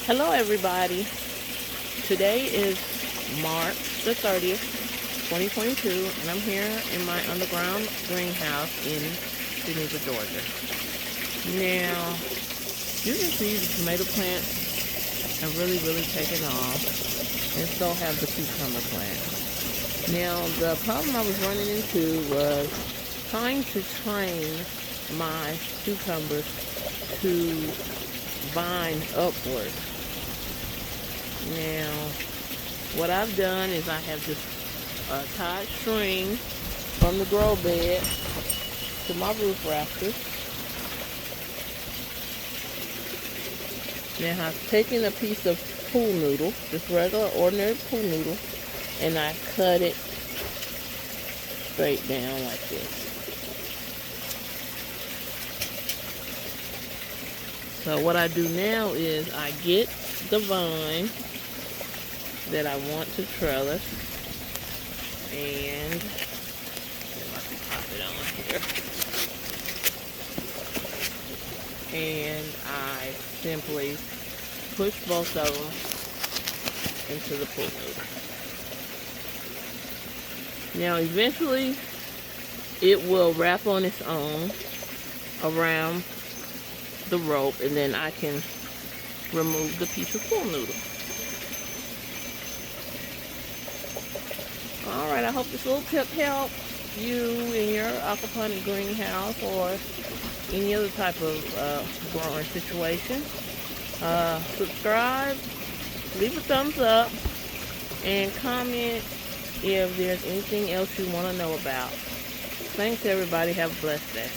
Hello everybody. Today is March the 30th, 2022, and I'm here in my underground greenhouse in Geneva, Georgia. Now, you can see the tomato plants have really taken off, and so have the cucumber plants. Now, the problem I was running into was trying to train my cucumbers to vine upward. Now, what I've done is I have just tied string from the grow bed to my roof rafters. Now I've taken a piece of pool noodle, just regular ordinary pool noodle, and I cut it straight down like this. So what I do now is I get the vine that I want to trellis, and if I can pop it on here, and I simply push both of them into the pool noodle. Now eventually it will wrap on its own around the rope, and then I can remove the piece of pool noodle. Alright, I hope this little tip helped you in your aquaponic greenhouse or any other type of growing situation. Subscribe, leave a thumbs up, and comment if there's anything else you want to know about. Thanks everybody, have a blessed day.